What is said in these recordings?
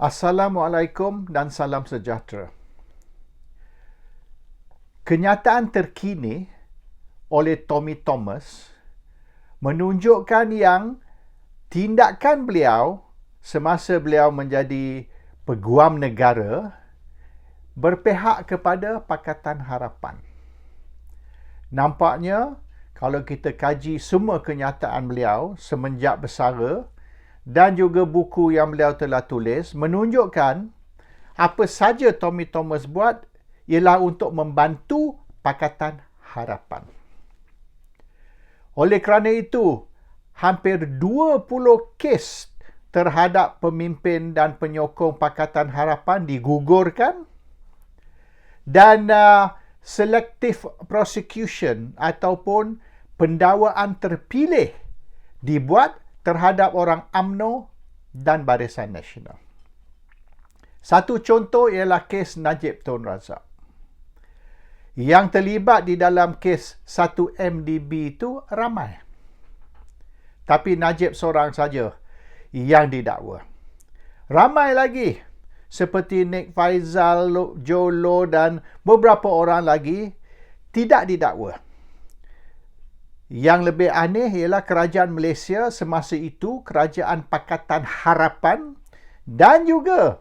Assalamualaikum dan salam sejahtera. Kenyataan terkini oleh Tommy Thomas menunjukkan yang tindakan beliau semasa beliau menjadi peguam negara berpihak kepada Pakatan Harapan. Nampaknya kalau kita kaji semua kenyataan beliau semenjak bersara dan juga buku yang beliau telah tulis menunjukkan apa saja Tommy Thomas buat ialah untuk membantu Pakatan Harapan. Oleh kerana itu, hampir 20 kes terhadap pemimpin dan penyokong Pakatan Harapan digugurkan dan selective prosecution ataupun pendakwaan terpilih dibuat terhadap orang UMNO dan Barisan Nasional. Satu contoh ialah kes Najib Tun Razak. Yang terlibat di dalam kes 1MDB itu ramai. Tapi Najib seorang saja yang didakwa. Ramai lagi seperti Nik Faizal, Jolo dan beberapa orang lagi tidak didakwa. Yang lebih aneh ialah kerajaan Malaysia semasa itu, kerajaan Pakatan Harapan dan juga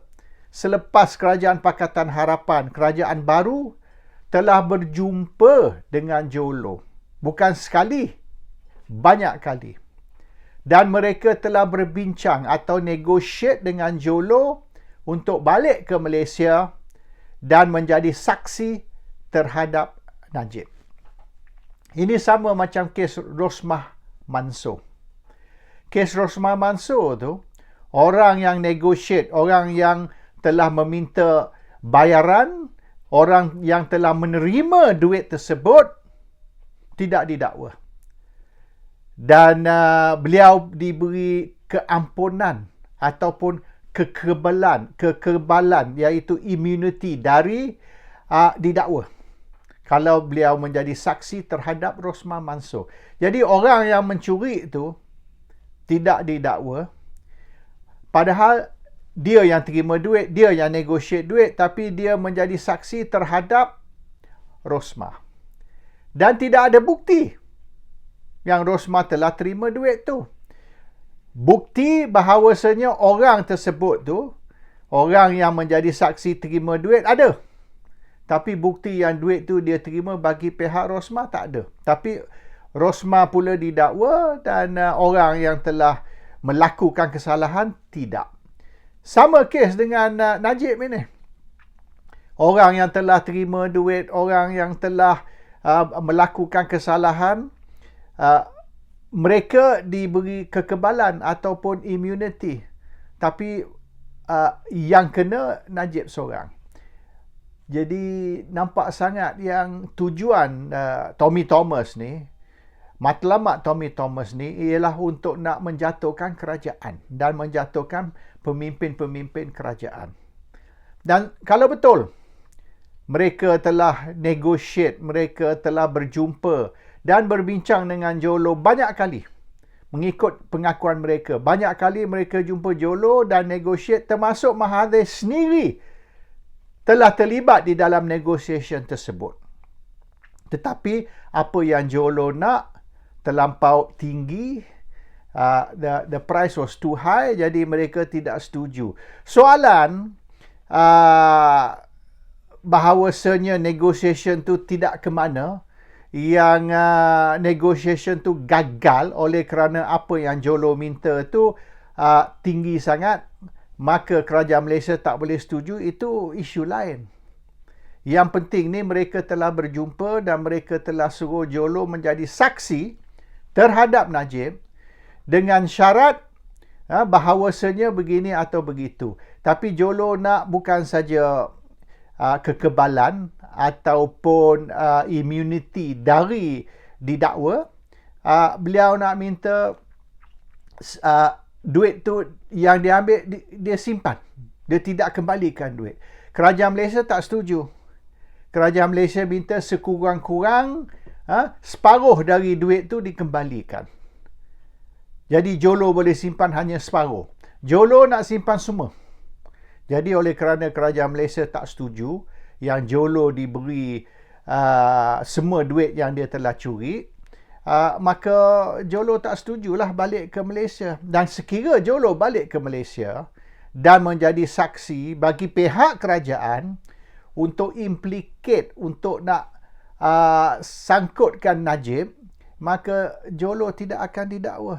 selepas kerajaan Pakatan Harapan, kerajaan baru telah berjumpa dengan Jolo. Bukan sekali, banyak kali. Dan mereka telah berbincang atau negotiate dengan Jolo untuk balik ke Malaysia dan menjadi saksi terhadap Najib. Ini sama macam kes Rosmah Mansor. Kes Rosmah Mansor tu, orang yang negotiate, orang yang telah meminta bayaran, orang yang telah menerima duit tersebut, tidak didakwa. Dan beliau diberi keampunan ataupun kekebalan iaitu immunity dari didakwa. Kalau beliau menjadi saksi terhadap Rosmah Mansor. Jadi orang yang mencuri itu tidak didakwa. Padahal dia yang terima duit, dia yang negotiate duit, tapi dia menjadi saksi terhadap Rosmah. Dan tidak ada bukti yang Rosmah telah terima duit tu. Bukti bahawasanya orang tersebut tu, orang yang menjadi saksi terima duit ada. Tapi bukti yang duit tu dia terima bagi pihak Rosmah tak ada. Tapi Rosmah pula didakwa dan orang yang telah melakukan kesalahan tidak. Sama kes dengan Najib ini. Orang yang telah terima duit, orang yang telah melakukan kesalahan, mereka diberi kekebalan ataupun immunity. Tapi yang kena Najib seorang. Jadi nampak sangat yang tujuan Tommy Thomas ni, matlamat Tommy Thomas ni ialah untuk nak menjatuhkan kerajaan dan menjatuhkan pemimpin-pemimpin kerajaan. Dan kalau betul mereka telah negotiate, mereka telah berjumpa dan berbincang dengan Jolo banyak kali, mengikut pengakuan mereka, banyak kali mereka jumpa Jolo dan negotiate, termasuk Mahathir sendiri telah terlibat di dalam negotiation tersebut. Tetapi apa yang Jolo nak terlampau tinggi, the price was too high, jadi mereka tidak setuju. Soalan bahawasanya negotiation tu tidak ke mana, yang negotiation tu gagal oleh kerana apa yang Jolo minta tu tinggi sangat, maka kerajaan Malaysia tak boleh setuju, itu isu lain. Yang penting ni mereka telah berjumpa dan mereka telah suruh Jolo menjadi saksi terhadap Najib dengan syarat bahawasanya begini atau begitu. Tapi Jolo nak bukan saja kekebalan ataupun immunity dari didakwa, beliau nak minta duit tu yang dia ambil, dia simpan. Dia tidak kembalikan duit. Kerajaan Malaysia tak setuju. Kerajaan Malaysia minta sekurang-kurang separuh dari duit tu dikembalikan. Jadi Jolo boleh simpan hanya separuh. Jolo nak simpan semua. Jadi oleh kerana kerajaan Malaysia tak setuju yang Jolo diberi semua duit yang dia telah curi, maka Jolo tak setujulah balik ke Malaysia. Dan sekira Jolo balik ke Malaysia dan menjadi saksi bagi pihak kerajaan untuk implicate, untuk nak sangkutkan Najib, maka Jolo tidak akan didakwa.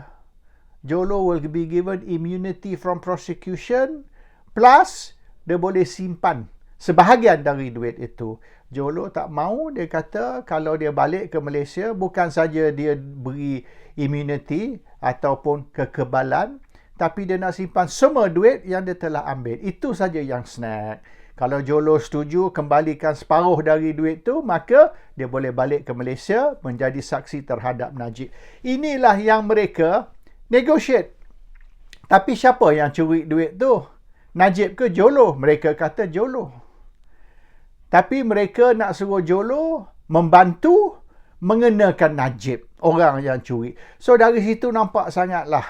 Jolo will be given immunity from prosecution, plus dia boleh simpan sebahagian dari duit itu. Jolo tak mau, dia kata kalau dia balik ke Malaysia, bukan saja dia beri immunity ataupun kekebalan, tapi dia nak simpan semua duit yang dia telah ambil. Itu saja yang snap. Kalau Jolo setuju kembalikan separuh dari duit tu, maka dia boleh balik ke Malaysia menjadi saksi terhadap Najib. Inilah yang mereka negotiate. Tapi siapa yang curi duit tu? Najib ke Jolo? Mereka kata Jolo. Tapi mereka nak suruh Jolo membantu mengenakan Najib, orang yang curi. So dari situ nampak sangatlah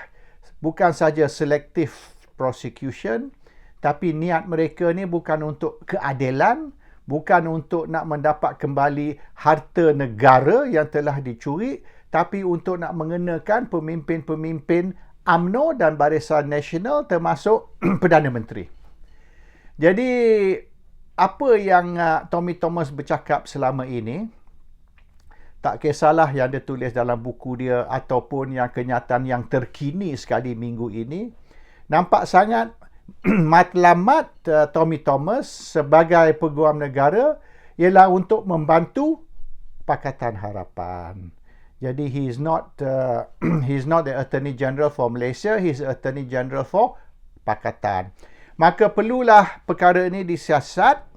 bukan saja selective prosecution, tapi niat mereka ni bukan untuk keadilan, bukan untuk nak mendapat kembali harta negara yang telah dicuri, tapi untuk nak mengenakan pemimpin-pemimpin UMNO dan Barisan Nasional termasuk Perdana Menteri. Jadi, apa yang Tommy Thomas bercakap selama ini, tak kisahlah yang dia tulis dalam buku dia ataupun yang kenyataan yang terkini sekali minggu ini, nampak sangat matlamat Tommy Thomas sebagai peguam negara ialah untuk membantu Pakatan Harapan. Jadi he's not the Attorney General for Malaysia, he's the Attorney General for Pakatan. Maka perlulah perkara ini disiasat.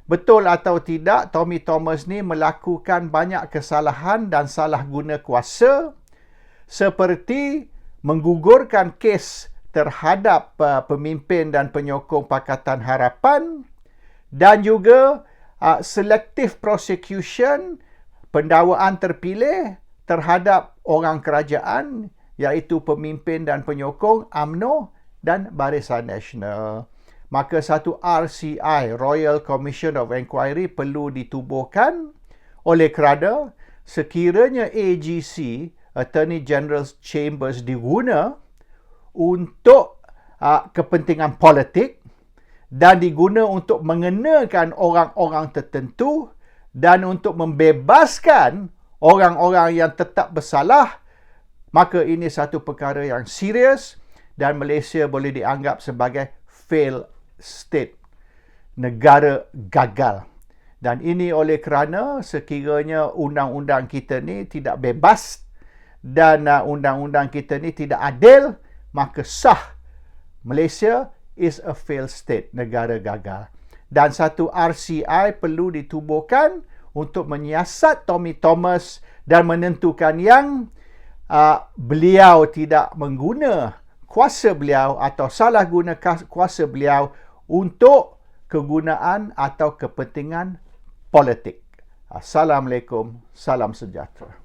Betul atau tidak, Tommy Thomas ni melakukan banyak kesalahan dan salah guna kuasa seperti menggugurkan kes terhadap pemimpin dan penyokong Pakatan Harapan dan juga selective prosecution, pendakwaan terpilih terhadap orang kerajaan iaitu pemimpin dan penyokong UMNO dan Barisan Nasional. Maka satu RCI, Royal Commission of Inquiry, perlu ditubuhkan oleh kerana sekiranya AGC, Attorney General's Chambers, diguna untuk kepentingan politik dan diguna untuk mengenakan orang-orang tertentu dan untuk membebaskan orang-orang yang tetap bersalah, maka ini satu perkara yang serius dan Malaysia boleh dianggap sebagai failed state, negara gagal. Dan ini oleh kerana sekiranya undang-undang kita ni tidak bebas dan undang-undang kita ni tidak adil, maka sah Malaysia is a failed state, negara gagal. Dan satu RCI perlu ditubuhkan untuk menyiasat Tommy Thomas dan menentukan yang beliau tidak mengguna kuasa beliau atau salah guna kuasa beliau untuk kegunaan atau kepentingan politik. Assalamualaikum, salam sejahtera.